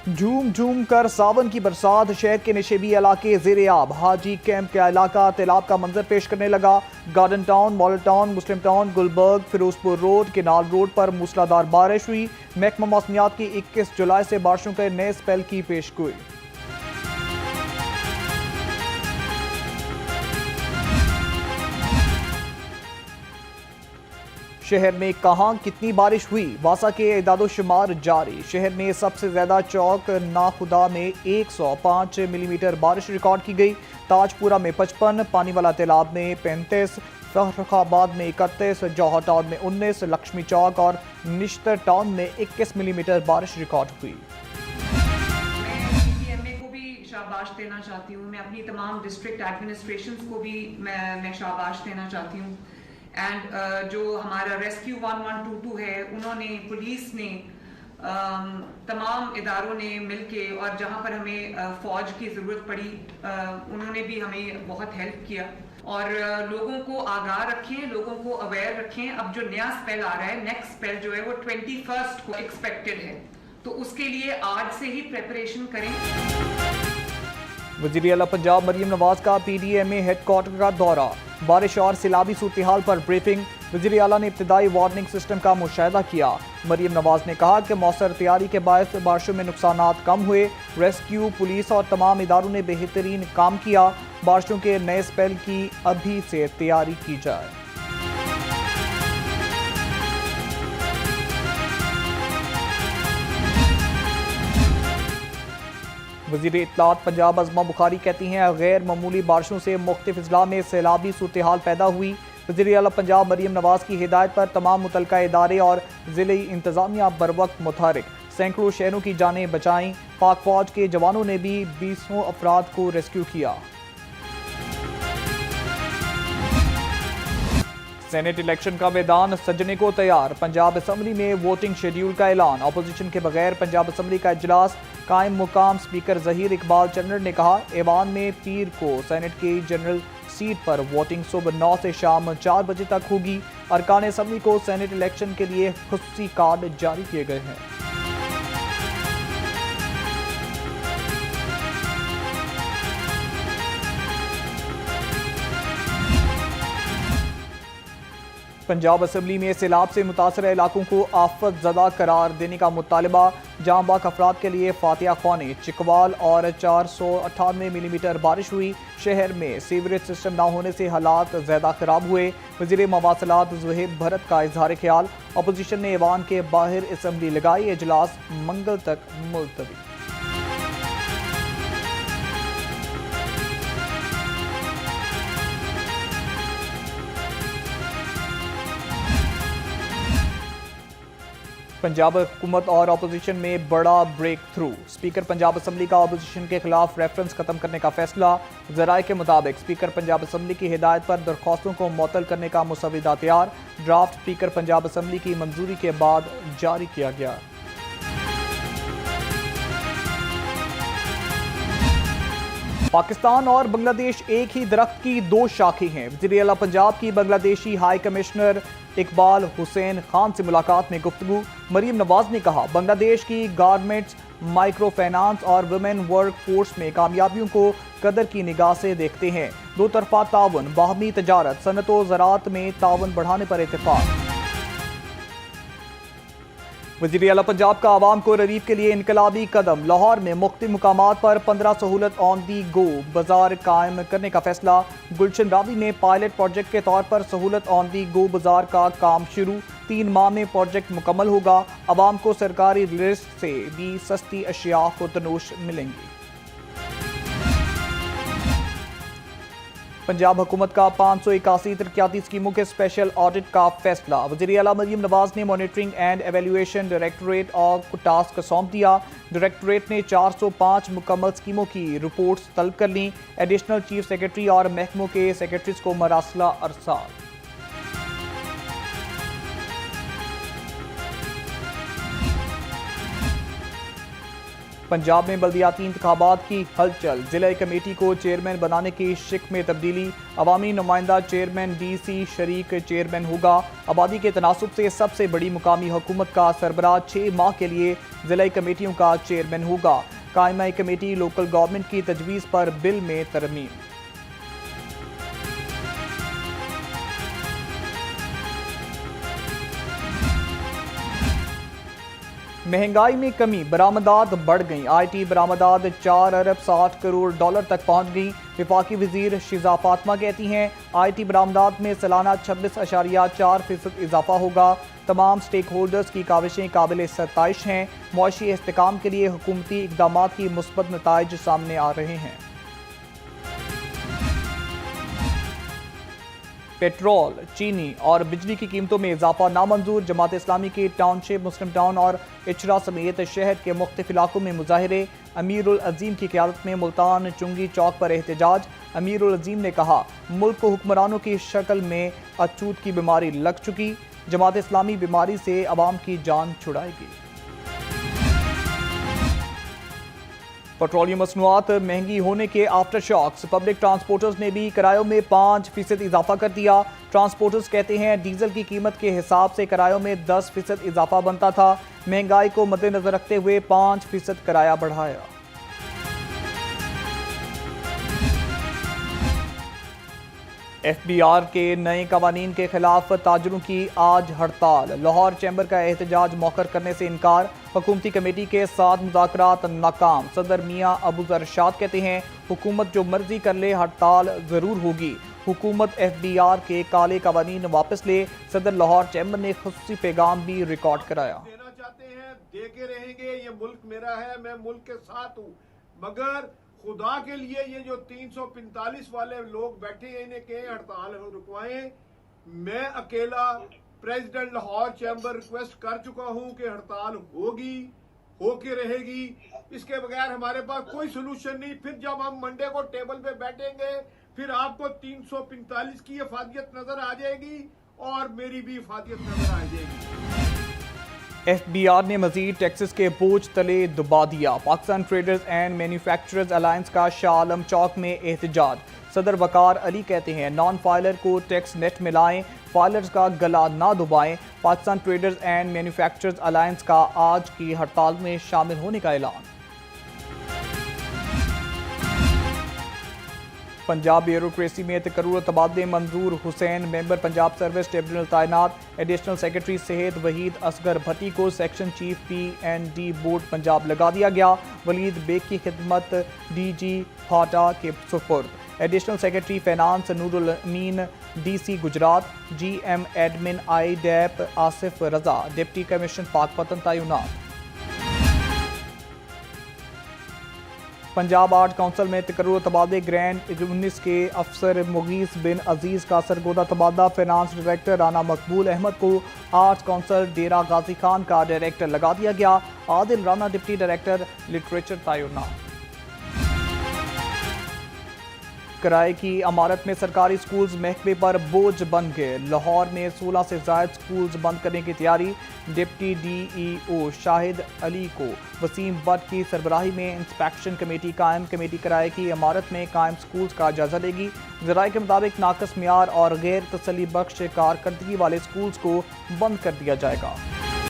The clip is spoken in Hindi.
झूम झूम कर सावन की बरसात, शहर के नशेबी इलाके ज़ेरे आब। हाजी कैंप का इलाका तैलाब का मंजर पेश करने लगा। Garden town, model town, Muslim town, Gulberg, Ferozepur road, canal road पर मूसलाधार बारिश हुई। महकमा मौसमियात की 21 जुलाई से बारिशों के नए स्पेल की पेशगोई। शहर में कहां कितनी बारिश हुई, वासा के इदादोशुमार जारी। शहर में सबसे ज्यादा चौक नाखुदा में 105 मिलीमीटर बारिश रिकॉर्ड की गई। ताजपुरा में 55, पानी वाला तालाब में 35, फर्रुखाबाद में 31, जौहर टाउन में 19, लक्ष्मी चौक और निश्तर टाउन में 21 मिलीमीटर बारिश रिकॉर्ड हुई। को भी शाबाश देना चाहती हूँ। मैं अपनी तमाम डिस्ट्रिक्ट एडमिनिस्ट्रेशंस को भी मैं शाबाश देना चाहती हूँ। एंड जो हमारा रेस्क्यू 1122 है, उन्होंने, पुलिस ने, तमाम इदारों ने मिलके, और जहाँ पर हमें फौज की ज़रूरत पड़ी उन्होंने भी हमें बहुत हेल्प किया। और लोगों को आगाह रखें, लोगों को अवेयर रखें। अब जो नया स्पेल आ रहा है, नेक्स्ट स्पेल जो है वो 21 को एक्सपेक्टेड है, तो उसके लिए आज से ही प्रेपरेशन करें। वज़ीर आला पंजाब मरीम नवाज का PDMA हेडक्वार्टर का दौरा, बारिश और सैलाबी सूरत-ए-हाल पर ब्रीफिंग। वज़ीर आला ने इब्तिदाई वार्निंग सिस्टम का मुशाहिदा किया। मरीम नवाज ने कहा कि मौसर तैयारी के बायस बारिशों में नुकसानात कम हुए। रेस्क्यू, पुलिस और तमाम इदारों ने बेहतरीन काम किया। बारिशों के नए स्पेल की अभी से तैयारी की जाए। वज़ीर इत्तलात पंजाब अज़मा बुखारी कहती हैं, गैर मामूली बारिशों से मुख्तलिफ अजला में सैलाबी सूरत-ए-हाल पैदा हुई। वज़ीर आला पंजाब मरीम नवाज की हिदायत पर तमाम मुतल्लिका इदारे और ज़िले इंतज़ामिया बरवक्त मुतहरिक, सैकड़ों शहरों की जानें बचाईं। पाक फौज के जवानों ने भी 20 अफराद को रेस्क्यू किया। सेनेट इलेक्शन का मैदान सजने को तैयार, पंजाब असम्बली में वोटिंग शेड्यूल का ऐलान। अपोजिशन के बगैर पंजाब असम्बली का इजलास कायम मुकाम। स्पीकर ज़हीर इकबाल चन्नर ने कहा, ऐवान में पीर को सेनेट की जनरल सीट पर वोटिंग सुबह 9 से शाम 4 बजे तक होगी। अरकान असम्बली को सेनेट इलेक्शन के लिए खुसूसी कार्ड जारी किए गए हैं। पंजाब असम्बली में सैलाब से मुतासर इलाकों को आफत ज़दा करार देने का मुतालबा। जाँ बाक अफराद के लिए फातिहा ख्वानी, चिकवाल और 498 मिलीमीटर बारिश हुई। शहर में सीवरेज सिस्टम न होने से हालात ज़्यादा ख़राब हुए। वज़ीर मवासलात ज़ुहैब भरत का इजहार ख्याल। अपोजिशन ने ऐवान के बाहर असम्बली लगाई, इजलास मंगल तक मुलतवी। पंजाब हुकूमत और अपोजिशन में बड़ा breakthrough. Speaker Punjab assembly का अपोजिशन के खिलाफ रेफरेंस खत्म करने का फैसला। ज़राए के मुताबिक स्पीकर पंजाब असम्बली की हिदायत पर दरख्वास्तों को मुअत्तल करने का मुसविदा तैयार। ड्राफ्ट स्पीकर पंजाब असम्बली की मंजूरी के बाद जारी किया गया। पाकिस्तान और बांग्लादेश एक ही दरख्त की दो शाखें हैं। वज़ीर आला पंजाब की बांग्लादेशी हाई कमिश्नर इकबाल हुसैन खान से मुलाकात में गुफ्तगू। मरीम नवाज ने कहा, बांग्लादेश की गारमेंट्स, माइक्रो फाइनेंस और वुमेन वर्क फोर्स में कामयाबियों को कदर की निगाह से देखते हैं। दो तरफा ताउन, बाहमी तजारत, सनत व ज़राअत में ताउन बढ़ाने पर इत्तेफाक। वज़ीर आला पंजाब का आवाम को रिलीफ के लिए इनकलाबी कदम। लाहौर में मुख्तलिफ मुकामात पर 15 सहूलत ऑन दी गो बाजार कायम करने का फैसला। गुलशन रावी में पायलट प्रोजेक्ट के तौर पर सहूलत ऑन दी गो बाजार का काम शुरू। 3 माह में प्रोजेक्ट मुकम्मल होगा। आवाम को सरकारी लिस्ट से भी सस्ती अशिया खुर्दनोश मिलेंगी। पंजाब हुकूमत का 581 तरक्याती स्कीमों के स्पेशल ऑडिट का फैसला। वज़ीर आला मरीम नवाज ने मॉनिटरिंग एंड एवेल्यूएशन डायरेक्टरेट को टास्क सौंप दिया। डायरेक्टरेट ने 405 मुकम्मल स्कीमों की रिपोर्ट्स तलब कर लीं। एडिशनल चीफ सेक्रेटरी और महकमों के सेक्रेटरीज को मरासला अरसाल। पंजाब में बल्दियाती इंतखाबात की हलचल, जिला कमेटी को चेयरमैन बनाने की शिक में तब्दीली, अवामी नुमाइंदा चेयरमैन DC शरीक चेयरमैन होगा। आबादी के तनासुब से सबसे बड़ी मुकामी हुकूमत का सरबराह 6 माह के लिए जिला कमेटियों का चेयरमैन होगा। कायमा कमेटी लोकल गवर्नमेंट की तजवीज़ पर बिल में तरमीम। महंगाई में कमी, बरामदात बढ़ गई। IT बरामदात 4 अरब 60 करोड़ डॉलर तक पहुंच गई। विफाकी वजीर शिजा फातमा कहती हैं IT बरामदात में सालाना 26.4% इजाफा होगा। तमाम स्टेक होल्डर्स की काविशें काबिल सताइश हैं। मुआशी इस्तेकाम के लिए हुकूमती इकदाम की मुस्बत नताइज सामने आ रहे हैं। पेट्रोल, चीनी और बिजली की कीमतों में इजाफा नामंजूर। जमात इस्लामी की टाउनशिप, मुस्लिम टाउन और इचरा समेत शहर के मुख्तलिफ इलाकों में मुजाहिरे। अमीरुल अजीम की क़यादत में मुल्तान चुंगी चौक पर एहतजाज। अमीरुल अजीम ने कहा मुल्क को हुक्मरानों की शक्ल में अछूत की बीमारी लग चुकी। जमात इस्लामी बीमारी से अवाम की जान छुड़ाएगी। पेट्रोलियम मसनूआत महंगी होने के आफ्टर शॉक्स, पब्लिक ट्रांसपोर्टर्स ने भी किरायों में 5% इजाफा कर दिया। ट्रांसपोर्टर्स कहते हैं डीजल की कीमत के हिसाब से किरायों में 10% इजाफा बनता था। महंगाई को मद्देनजर रखते हुए 5% किराया बढ़ाया। FBR के नए कवानीन के खिलाफ ताजरों की आज हड़ताल। लाहौर चैम्बर का एहतजाज मौखर करने से इनकार। हुकूमती कमेटी के साथ मुज़ाकरात नाकाम। सदर मियाँ अबू अरशाद कहते हैं हुकूमत जो मर्जी कर ले, हड़ताल ज़रूर होगी। हुकूमत FBR के काले कवानीन वापस ले। सदर लाहौर चैम्बर ने खुसूसी पैगाम भी रिकॉर्ड कराया। देना चाहते हैं, दे के रहेंगे। ये मुल्क मेरा है, मैं मुल्क के साथ हूँ, मगर खुदा के लिए ये जो 345 वाले लोग बैठे हैं इन्हें कहें हड़ताल रुकवाएं। मैं अकेला प्रेसिडेंट लाहौर चैम्बर रिक्वेस्ट कर चुका हूं कि हड़ताल होगी, होके रहेगी। इसके बगैर हमारे पास कोई सोल्यूशन नहीं। फिर जब हम मंडे को टेबल पे बैठेंगे फिर आपको 345 की इफादियत नजर आ जाएगी और मेरी भी इफादियत नजर आ जाएगी। FBR ने मजीद टैक्सेस के बोझ तले दबा दिया। Pakistan traders and manufacturers alliance का शाह आलम चौक में एहतजाज। सदर वकार अली कहते हैं नॉन फाइलर को टैक्स नेट में लाएं, फाइलर्स का गला ना दबाएं। Pakistan traders and manufacturers alliance का आज की हड़ताल में शामिल होने का ऐलान। पंजाब ब्यूरोक्रेसी में तकर्रुर तबादले मंजूर। Hussain member Punjab service tribunal तैनात। एडिशनल सेक्रेटरी सेहत वहीद असगर भट्टी को section chief PND board Punjab लगा दिया गया। वलीद बेग की खिदमत DG फाटा के सुपुर्द। Additional secretary finance Noorul Amin DC Gujrat. GM admin IDAP Asif Raza. Deputy commissioner Pakpattan तैनात। पंजाब आर्ट काउंसिल में तकर्रुर तबादले। ग्रैंड 19 के अफसर मुगीस बिन अजीज़ का सरगोदा तबादला। फाइनेंस डायरेक्टर राना मकबूल अहमद को आर्ट काउंसिल डेरा गाजी खान का डायरेक्टर लगा दिया गया। Adil Rana deputy director literature तैनात। किराए की इमारत में सरकारी स्कूल्स महकमे पर बोझ बन गए। लाहौर में 16 से ज़ायद स्कूल्स बंद करने की तैयारी। डिप्टी DEO शाहिद अली को वसीम बट की सरबराही में इंस्पेक्शन कमेटी कायम। कमेटी किराए की इमारत में कायम स्कूल्स का जायजा लेगी। ज़राए के मुताबिक नाकस मियार और गैर तसल्ली बख्श कारकर्दगी वाले स्कूल्स को बंद कर दिया जाएगा।